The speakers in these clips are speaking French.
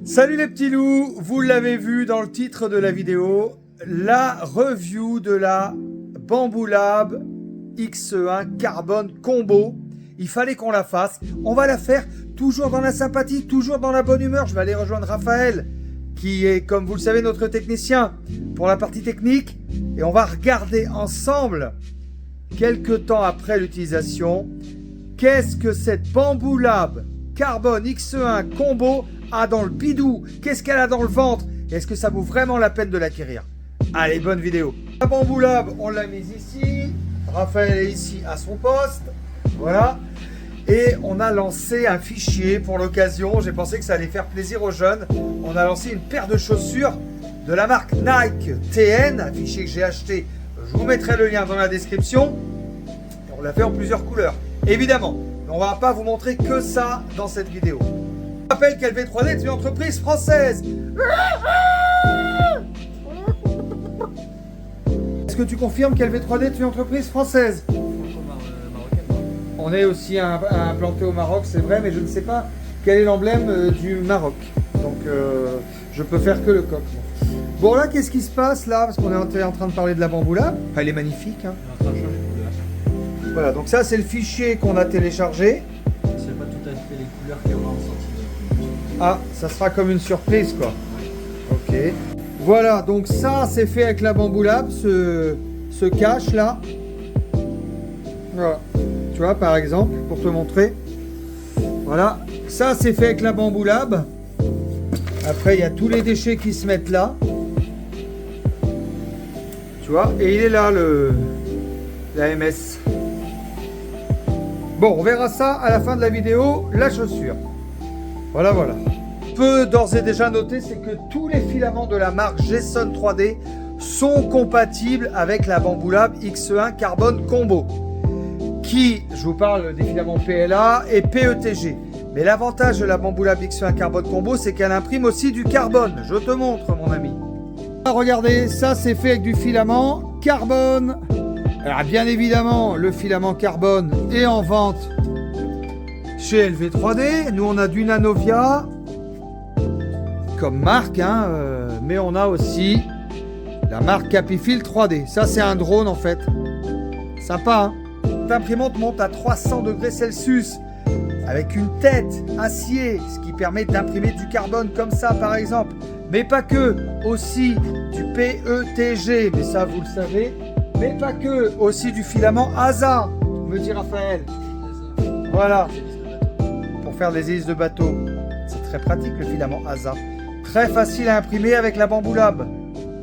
Salut les petits loups, vous l'avez vu dans le titre de la vidéo, la review de la Bambu Lab X1 Carbone Combo. Il fallait qu'on la fasse, on va la faire toujours dans la sympathie, toujours dans la bonne humeur. Je vais aller rejoindre Raphaël, qui est, comme vous le savez, notre technicien pour la partie technique. Et on va regarder ensemble, quelques temps après l'utilisation, qu'est-ce que cette Bambu Lab Carbone X1 Combo a dans le bidou, qu'est-ce qu'elle a dans le ventre, est-ce que ça vaut vraiment la peine de l'acquérir? Allez, bonne vidéo. La Bambu Lab, on l'a mise ici, Raphaël est ici à son poste, voilà, et on a lancé un fichier pour l'occasion. J'ai pensé que ça allait faire plaisir aux jeunes. On a lancé une paire de chaussures de la marque Nike TN, un fichier que j'ai acheté, je vous mettrai le lien dans la description, et on l'a fait en plusieurs couleurs, évidemment. On va pas vous montrer que ça dans cette vidéo. Je rappelle qu'LV3D est une entreprise française. Est-ce que tu confirmes qu'LV3D est une entreprise française? On est aussi implanté au Maroc, c'est vrai, mais je ne sais pas quel est l'emblème du Maroc. Donc je peux faire que le coq. Bon là, qu'est-ce qui se passe là? Parce qu'on est en train de parler de la Bambu Lab. Elle est magnifique. Hein. Voilà, donc ça c'est le fichier qu'on a téléchargé. C'est pas tout à fait les couleurs qu'il y aura en sortie de... Ah, ça sera comme une surprise quoi. Ok. Voilà, donc ça c'est fait avec la Bambu Lab, ce cache là. Voilà. Tu vois par exemple, pour te montrer. Voilà, ça c'est fait avec la Bambu Lab. Après il y a tous les déchets qui se mettent là. Tu vois, et il est là la MS. Bon, on verra ça à la fin de la vidéo, la chaussure. Voilà, voilà. On peut d'ores et déjà noter, c'est que tous les filaments de la marque Gesson 3D sont compatibles avec la Bambu Lab X1 Carbone Combo. Qui, je vous parle des filaments PLA et PETG. Mais l'avantage de la Bambu Lab X1 Carbone Combo, c'est qu'elle imprime aussi du carbone. Je te montre, mon ami. Regardez, ça c'est fait avec du filament carbone. Alors bien évidemment, le filament carbone est en vente chez LV3D. Nous on a du Nanovia comme marque, hein, mais on a aussi la marque Capifil 3D. Ça c'est un drone en fait. Sympa, hein. L'imprimante monte à 300 degrés Celsius avec une tête acier, ce qui permet d'imprimer du carbone comme ça par exemple. Mais pas que, aussi du PETG, mais ça vous le savez. Mais pas que, aussi du filament ASA, me dit Raphaël. Voilà, pour faire des hélices de bateau. C'est très pratique le filament ASA. Très facile à imprimer avec la Bambu Lab.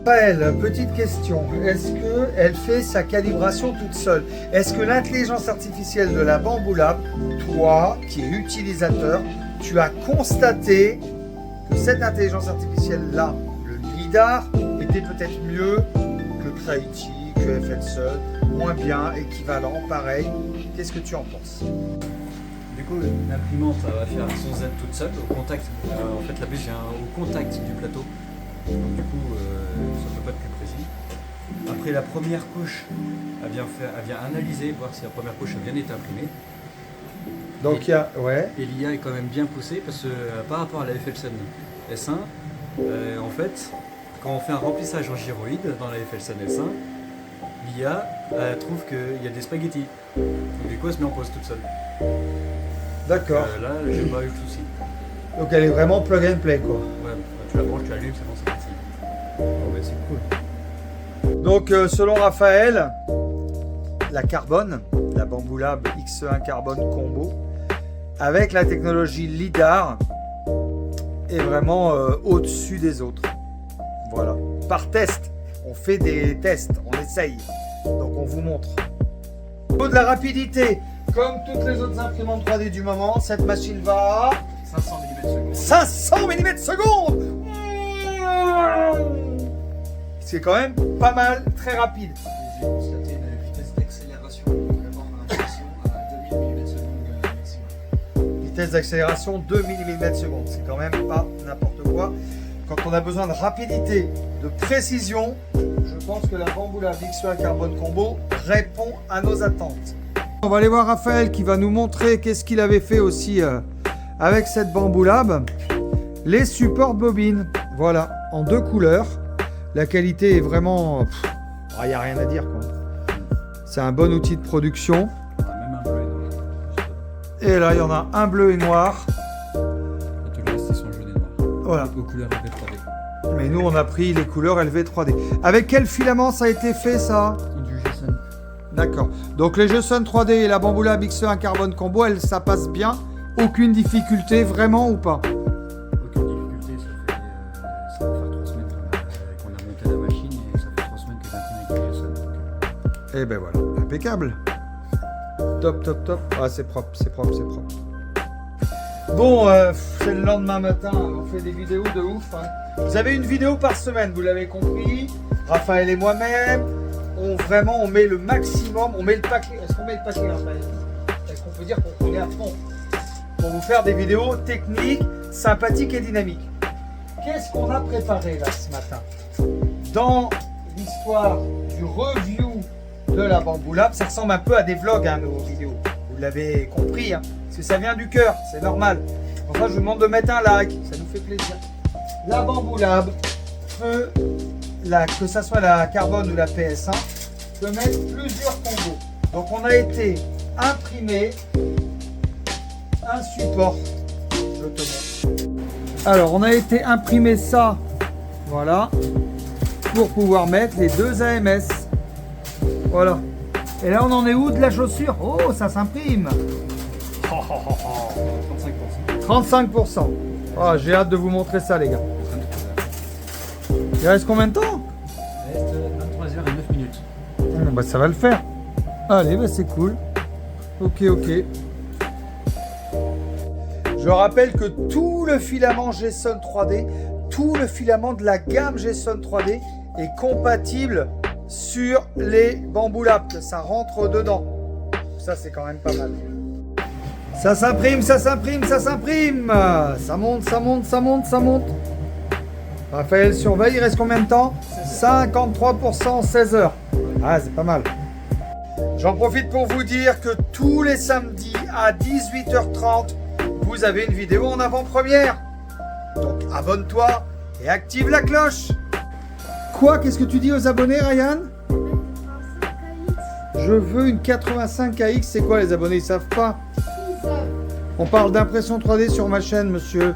Raphaël, petite question. Est-ce qu'elle fait sa calibration toute seule? Est-ce que l'intelligence artificielle de la Bambu Lab, toi qui es utilisateur, tu as constaté que cette intelligence artificielle-là, le LIDAR, était peut-être mieux que Creality, que FLSUN, moins bien, équivalent, pareil. Qu'est-ce que tu en penses? Du coup, l'imprimante va faire son Z toute seule, au contact. En fait, la bûche vient au contact du plateau. Donc, du coup, ça peut pas être plus précis. Après, la première couche, elle vient analyser, voir si la première couche a bien été imprimée. Donc il y a, ouais. Et l'IA est quand même bien poussée parce que par rapport à la FLSUN S1, en fait, quand on fait un remplissage en gyroïde dans la FLSUN S1, l'IA trouve qu'il y a des spaghettis. Donc, du coup, elle se met en pause toute seule. D'accord. Là, j'ai pas eu de soucis. Donc elle est vraiment plug and play quoi. Ouais, tu la branches, tu l'allumes, c'est bon, c'est parti. Oh, bah, c'est cool. Donc selon Raphaël, la carbone, la Bambu Lab X1 Carbone Combo, avec la technologie LIDAR, est vraiment au-dessus des autres. Voilà. Par test, on fait des tests, on essaye. Donc on vous montre. Au niveau de la rapidité, comme toutes les autres imprimantes 3D du moment, cette machine va à 500 mm secondes. 500 mm seconde. C'est quand même pas mal, très rapide. J'ai constaté une vitesse d'accélération vraiment impression à 2000 mm secondes maximum. Vitesse d'accélération 2 mm seconde, c'est quand même pas n'importe quoi. Quand on a besoin de rapidité, de précision, je pense que la Bambu Lab X1 Carbone Combo répond à nos attentes. On va aller voir Raphaël qui va nous montrer qu'est-ce qu'il avait fait aussi avec cette Bambu Lab. les supports bobines. Voilà, en 2 couleurs. La qualité est vraiment... Il n'y a rien à dire, quoi. C'est un bon outil de production. On a même un bleu et noir. Et là, il y en a un bleu et noir. Et tout le reste, ils sont jaunes et noirs. Voilà. Aux couleurs LV3D. Mais nous, on a pris les couleurs LV3D. Avec quel filament ça a été fait, ça? Du Jason. D'accord. Donc les Geson 3D et la Bamboulab XE1 carbone combo, ça passe bien. Aucune difficulté, vraiment ou pas? Aucune difficulté, ça va faire 3 semaines qu'on a monté la machine et ça fait 3 semaines que j'ai avec du Jason. Et ben voilà, impeccable. Top, top, top. Ah, c'est propre, c'est propre, c'est propre. Bon, c'est le lendemain matin, on fait des vidéos de ouf. Hein. Vous avez une vidéo par semaine, vous l'avez compris. Raphaël et moi-même, on met le maximum, on met le paquet. Est-ce qu'on met le paquet, Raphaël? Est-ce qu'on peut dire qu'on est à fond pour vous faire des vidéos techniques, sympathiques et dynamiques? Qu'est-ce qu'on a préparé là ce matin? Dans l'histoire du review de la Bamboulab, ça ressemble un peu à des vlogs, hein, nos vidéos. Vous l'avez compris, hein, parce que ça vient du cœur, c'est normal. Enfin, je vous demande de mettre un like, ça nous fait plaisir. La Bamboulab peut, que ça soit la carbone ou la PS1, peut mettre plusieurs combos. Donc on a été imprimer un support. Je te montre. Alors on a été imprimer ça, voilà, pour pouvoir mettre les 2 AMS. Voilà. Et là on en est où de la chaussure? Oh, ça s'imprime. 35%. 35%. Oh, j'ai hâte de vous montrer ça, les gars. Il reste combien de temps? Il reste 23h et 9 minutes. Bah, ça va le faire. Allez, bah, c'est cool. Ok, ok. Je rappelle que tout le filament Geson 3D, tout le filament de la gamme Geson 3D est compatible sur les Bamboulab, que ça rentre dedans. Ça, c'est quand même pas mal. Ça s'imprime, ça s'imprime, ça s'imprime. Ça monte, ça monte, ça monte, ça monte. Raphaël surveille, il reste combien de temps? 53% en 16 heures. Ah, c'est pas mal. J'en profite pour vous dire que tous les samedis à 18h30, vous avez une vidéo en avant-première. Donc abonne-toi et active la cloche. Quoi? Qu'est-ce que tu dis aux abonnés, Ryan? Je veux une 85AX. C'est quoi, les abonnés? Ils savent pas. On parle d'impression 3D sur ma chaîne, monsieur.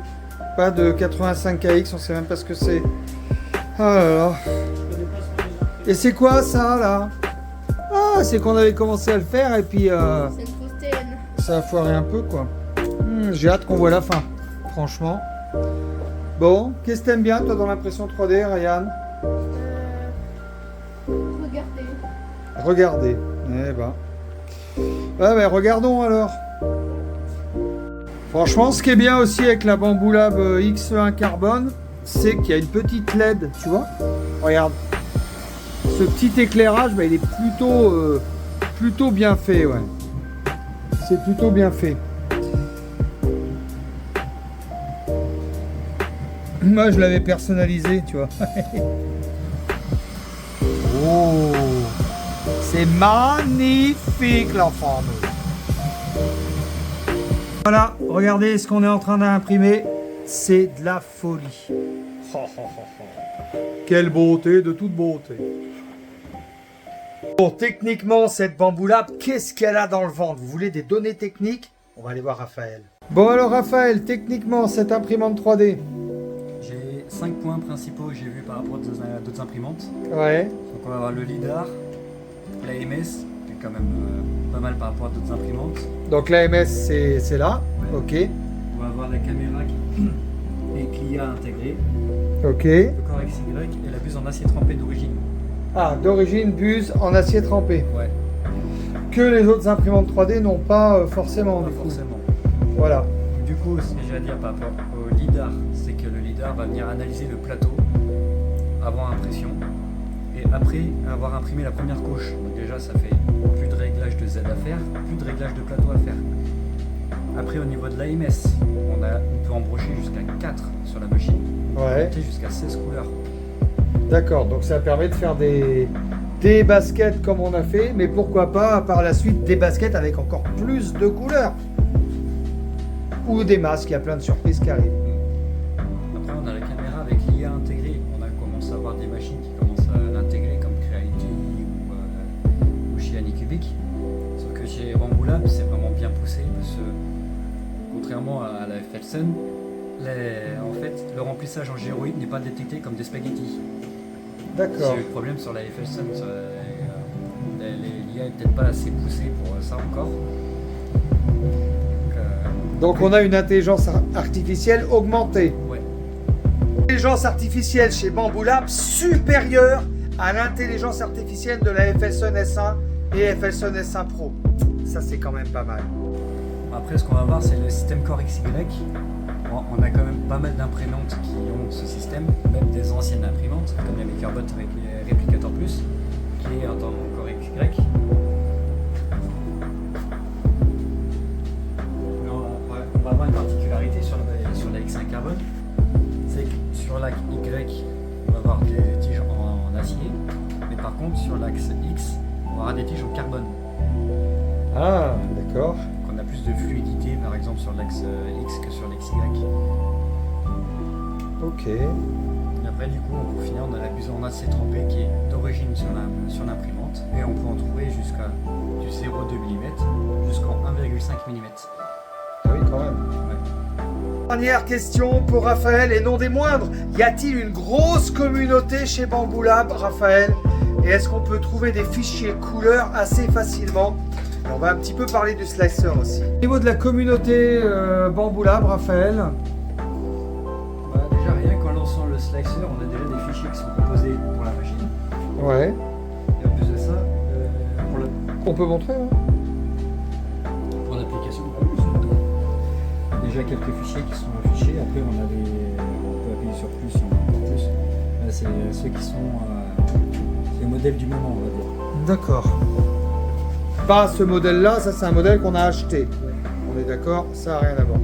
Pas de 85AX, on sait même pas ce que c'est. Ah là là. Et c'est quoi ça là? Ah, c'est qu'on avait commencé à le faire et puis C'est une faussaine. ça a foiré un peu, quoi. J'ai hâte qu'on voit la fin, franchement. Bon, qu'est-ce que t'aimes bien toi dans l'impression 3D, Ryan? Regardez. Regardez. Eh ben. Ouais, mais regardons alors. Franchement, ce qui est bien aussi avec la Bamboulab XE1 carbone, c'est qu'il y a une petite LED, tu vois. Regarde. Ce petit éclairage, bah, il est plutôt bien fait, ouais. C'est plutôt bien fait. Moi, je l'avais personnalisé, tu vois. Oh, c'est magnifique, l'enfant. Voilà, regardez ce qu'on est en train d'imprimer. C'est de la folie. Quelle beauté, de toute beauté. Bon, techniquement, cette Bamboulab, qu'est-ce qu'elle a dans le ventre? Vous voulez des données techniques? On va aller voir Raphaël. Bon alors Raphaël, techniquement, cette imprimante 3D. J'ai 5 points principaux que j'ai vus par rapport à d'autres imprimantes. Ouais. Donc on va avoir le LIDAR, l'AMS, qui est quand même pas mal par rapport à d'autres imprimantes. Donc l'AMS, c'est là. Ouais. Ok. On va avoir la caméra et CLIA intégrée, Ok. le Core XY et la buse en acier trempé d'origine. Ah, d'origine buse en acier trempé. Ouais, Que les autres imprimantes 3D n'ont pas forcément. pas du coup. forcément. Voilà. Du coup, ce que j'ai à dire par rapport au LIDAR, c'est que le LIDAR va venir analyser le plateau avant impression et après avoir imprimé la première couche. Donc déjà, ça fait plus de réglage de Z à faire, plus de réglage de plateau à faire. Après, au niveau de l'AMS, on peut embrocher jusqu'à 4 sur la machine, Ouais. monter jusqu'à 16 couleurs. D'accord. Donc ça permet de faire des baskets comme on a fait, mais pourquoi pas par la suite des baskets avec encore plus de couleurs. Ou des masques, il y a plein de surprises qui arrivent. bic. Sauf que chez Bamboo Lab, c'est vraiment bien poussé parce que contrairement à la Felsen, en fait, le remplissage en gyroïde n'est pas détecté comme des spaghettis. D'accord. J'ai eu le problème sur la Felsen. L'IA est peut-être pas assez poussée pour ça encore. Donc on a une intelligence artificielle augmentée. Ouais. L'intelligence artificielle chez Bamboo Lab supérieure à l'intelligence artificielle de la FS1 S1 et FS1 S1 Pro. Ça c'est quand même pas mal. Après, ce qu'on va voir, c'est le système Core XY. On a quand même pas mal d'imprimantes qui ont ce système, même des anciennes imprimantes, comme la MakerBot avec les Replicator Plus, qui est en Core XY. On va avoir une particularité sur la X1 carbone, c'est que sur l'axe Y, on va avoir des tiges en acier, mais par contre sur l'axe X, on va avoir des tiges en carbone. Ah, d'accord. Donc on a plus de fluidité par exemple sur l'axe X que sur l'axe Y. Ok. Et après du coup, pour finir, on a la buse en acier trempé qui est d'origine sur l'imprimante, et on peut en trouver jusqu'à du 0,2 mm jusqu'en 1,5 mm. Ah oui, quand même. Ouais. Dernière question pour Raphaël, et non des moindres. Y a-t-il une grosse communauté chez Bamboo Lab, Raphaël? Et est-ce qu'on peut trouver des fichiers couleurs assez facilement? Et on va un petit peu parler du slicer aussi. Au niveau de la communauté Bamboo Lab, Raphaël? Bah, déjà rien qu'en lançant le slicer, on a déjà des fichiers qui sont proposés pour la machine. Ouais. Et en plus de ça, On peut montrer, hein? pour l'application, il y a déjà quelques fichiers qui sont affichés. Après, on peut appuyer sur plus, il y en a encore plus. Là, c'est ceux qui sont les modèles du moment, on va dire. D'accord. Pas ce modèle-là, ça c'est un modèle qu'on a acheté. On est d'accord, ça n'a rien à voir.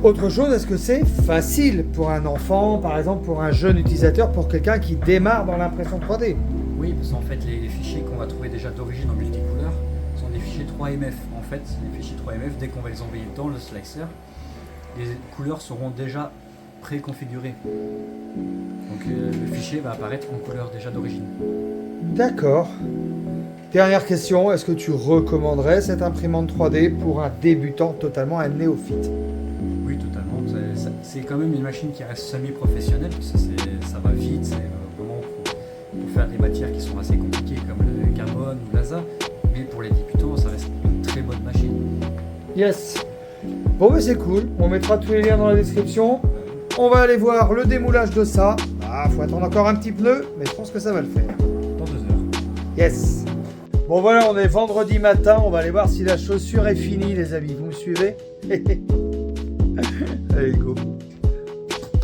Autre chose, est-ce que c'est facile pour un enfant, par exemple pour un jeune utilisateur, pour quelqu'un qui démarre dans l'impression 3D? Oui, parce qu'en fait, les fichiers qu'on va trouver déjà d'origine en multicouleur sont des fichiers 3MF. En fait, les fichiers 3MF, dès qu'on va les envoyer dans le slicer, les couleurs seront déjà préconfigurées. Donc le fichier va apparaître en couleur déjà d'origine. D'accord. Dernière question, est-ce que tu recommanderais cette imprimante 3D pour un débutant, totalement un néophyte? Oui, totalement. C'est quand même une machine qui reste semi-professionnelle, parce que ça va vite, c'est vraiment pour faire des matières qui sont assez compliquées comme le carbone ou l'ASA, mais pour les débutants, ça reste une très bonne machine. Yes. Bon, mais c'est cool, on mettra tous les liens dans la description. On va aller voir le démoulage de ça. Ah, faut attendre encore un petit peu, mais je pense que ça va le faire. Dans 2 heures. Yes. Bon voilà, on est vendredi matin, on va aller voir si la chaussure est finie les amis, vous me suivez? Allez go.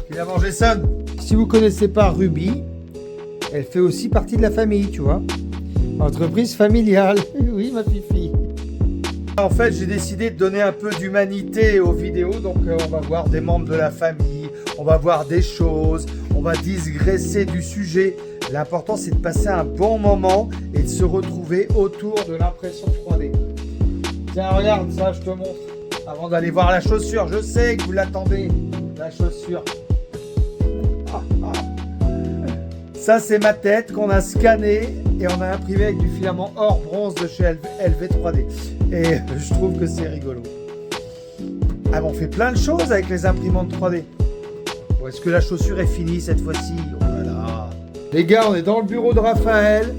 Finalement Jason, si vous connaissez pas Ruby, elle fait aussi partie de la famille, tu vois. Entreprise familiale, oui ma fifi. En fait j'ai décidé de donner un peu d'humanité aux vidéos, donc on va voir des membres de la famille, on va voir des choses, on va digresser du sujet. L'important c'est de passer un bon moment et de se retrouver autour de l'impression 3D. Tiens regarde ça, je te montre. Avant d'aller voir la chaussure, je sais que vous l'attendez, la chaussure. Ça c'est ma tête qu'on a scannée et on a imprimé avec du filament or bronze de chez LV3D. Et je trouve que c'est rigolo. Ah bon, on fait plein de choses avec les imprimantes 3D. Bon, est-ce que la chaussure est finie cette fois-ci? Oh là là. Les gars, on est dans le bureau de Raphaël.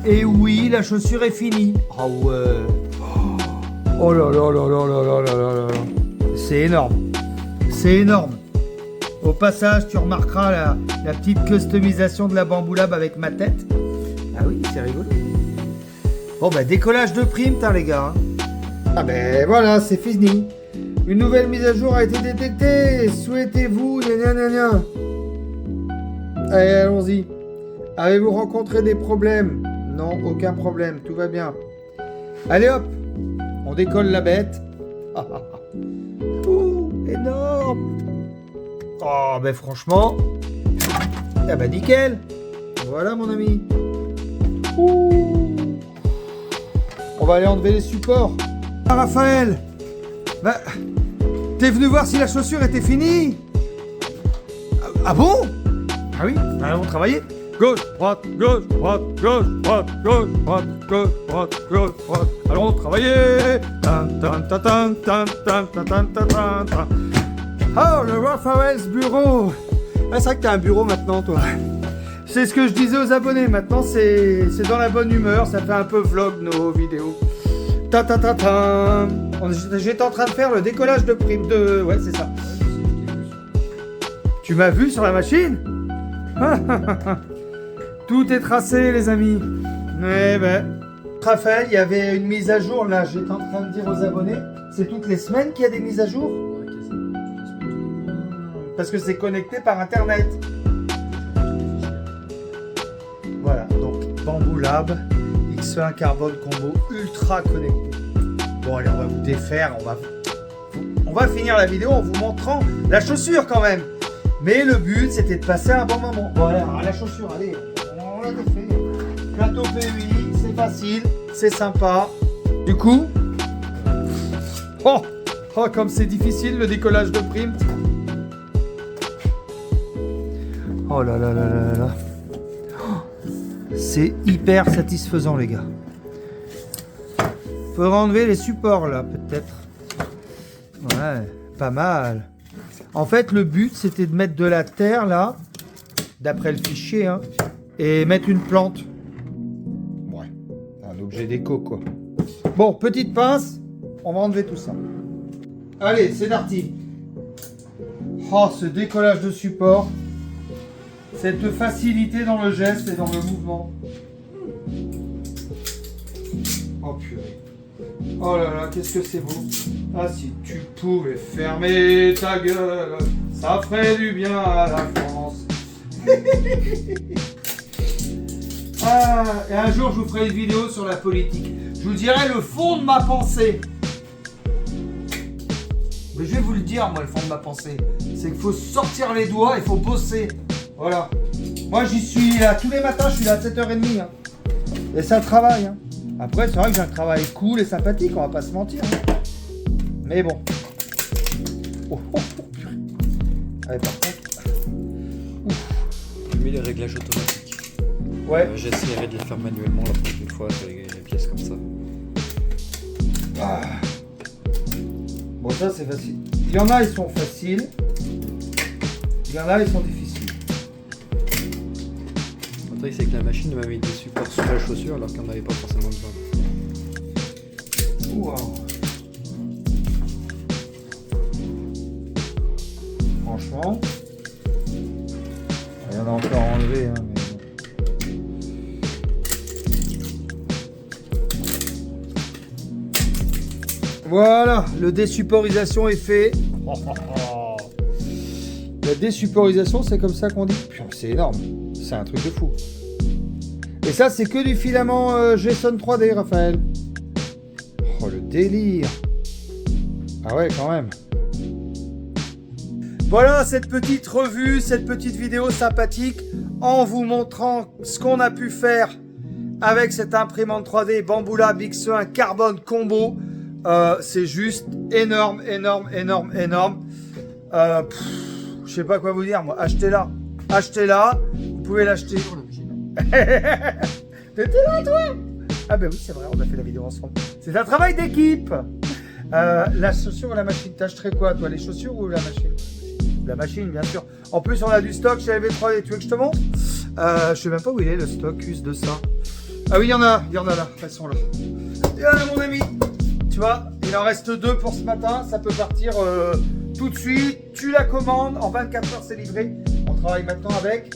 Et oui, la chaussure est finie. Ah ouais. Oh là là là là là là là là là. C'est énorme. C'est énorme. Au passage, tu remarqueras la petite customisation de la Bamboo Lab avec ma tête. Ah oui, c'est rigolo. Bon bah décollage de prime, les gars. Ah ben voilà, c'est fini. Une nouvelle mise à jour a été détectée. Souhaitez-vous, gna gna gna. Allez, allons-y. Avez-vous rencontré des problèmes? Non, aucun problème, tout va bien. Allez hop, on décolle la bête. Ouh, énorme. Oh, ben franchement, ah bah nickel. Voilà mon ami. Ouh. On va aller enlever les supports. Ah, Raphaël, bah, t'es venu voir si la chaussure était finie? Ah bon? Ah oui, allons travailler. gauche, droite, gauche, droite, gauche, droite, gauche, droite, gauche, droite, gauche, droite. Allons travailler. Tan, tan, tan, tan, tan, tan, tan, tan, tan, tan, tan. Oh, le Raphael's bureau. Ah, c'est vrai que t'as un bureau maintenant, toi. C'est ce que je disais aux abonnés. Maintenant, c'est dans la bonne humeur. Ça fait un peu vlog nos vidéos. Ta ta ta ta. J'étais en train de faire le décollage de prime de. Ouais, c'est ça. Tu m'as vu sur la machine? Tout est tracé, les amis. Eh ben. Raphaël, il y avait une mise à jour là. J'étais en train de dire aux abonnés. C'est toutes les semaines qu'il y a des mises à jour? Parce que c'est connecté par internet. Voilà, donc Bamboo Lab X1 Carbone Combo ultra connecté. Bon allez, on va vous défaire, on va finir la vidéo en vous montrant la chaussure quand même. Mais le but c'était de passer un bon moment. Voilà, la chaussure, allez, on l'a défait. Plateau PUI, c'est facile, c'est sympa. Du coup, oh comme c'est difficile le décollage de prime. Oh là là là là là. C'est hyper satisfaisant, les gars. Faudra enlever les supports là, peut-être. Ouais, pas mal. En fait, le but c'était de mettre de la terre là, d'après le fichier, hein, et mettre une plante. Ouais, un objet déco quoi. Bon, petite pince, on va enlever tout ça. Allez, c'est parti. Oh, ce décollage de support. Cette facilité dans le geste et dans le mouvement. Oh purée. Oh là là, qu'est-ce que c'est beau. Ah, si tu pouvais fermer ta gueule, ça ferait du bien à la France. Ah, et un jour, je vous ferai une vidéo sur la politique. Je vous dirai le fond de ma pensée. Mais je vais vous le dire, moi, le fond de ma pensée. C'est qu'il faut sortir les doigts, il faut bosser. Voilà. Moi, j'y suis là tous les matins, je suis là à 7h30. Hein. Et ça travaille. Hein. Après, c'est vrai que j'ai un travail cool et sympathique, on va pas se mentir. Hein. Mais bon. Oh, oh, oh, purée. Allez, par contre. Je mets les réglages automatiques. Ouais. J'essaierai de les faire manuellement la prochaine fois sur les pièces comme ça. Ah. Bon, ça, c'est facile. Il y en a, ils sont faciles. Il y en a, ils sont difficiles. Le truc, c'est que la machine m'a mis des supports sur la chaussure alors qu'on n'avait pas forcément besoin. Wow. Franchement, il y en a encore à enlever. Hein, mais... Voilà, le désupporisation est fait. La désupporisation, c'est comme ça qu'on dit. Putain, c'est énorme. C'est un truc de fou. Et ça, c'est que du filament Jason 3D, Raphaël. Oh, le délire. Ah ouais, quand même. Voilà cette petite revue, cette petite vidéo sympathique en vous montrant ce qu'on a pu faire avec cette imprimante 3D Bamboo Lab X1 Carbone Combo. C'est juste énorme, énorme, énorme, énorme. Je sais pas quoi vous dire, moi. Achetez-la. Achetez-la. Vous pouvez l'acheter. T'étais là, toi? Ah ben oui, c'est vrai, on a fait la vidéo ensemble. C'est un travail d'équipe. La chaussure ou la machine? T'achèterais quoi, toi? Les chaussures ou la machine? La machine, bien sûr. En plus, on a du stock chez LV3D. Tu veux que je te montre? Je sais même pas où il est, le stock US de ça. Ah oui, il y en a là. Elles sont là. Et là, mon ami. Tu vois, il en reste 2 pour ce matin. Ça peut partir tout de suite. Tu la commandes. En 24 heures, c'est livré. On travaille maintenant avec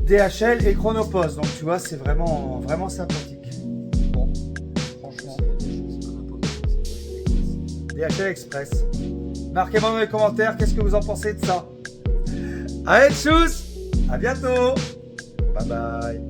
DHL et Chronopost. Donc, tu vois, c'est vraiment, vraiment sympathique. Bon, franchement. DHL Express. Marquez-moi dans les commentaires qu'est-ce que vous en pensez de ça. Allez, tchuss. À bientôt. Bye bye.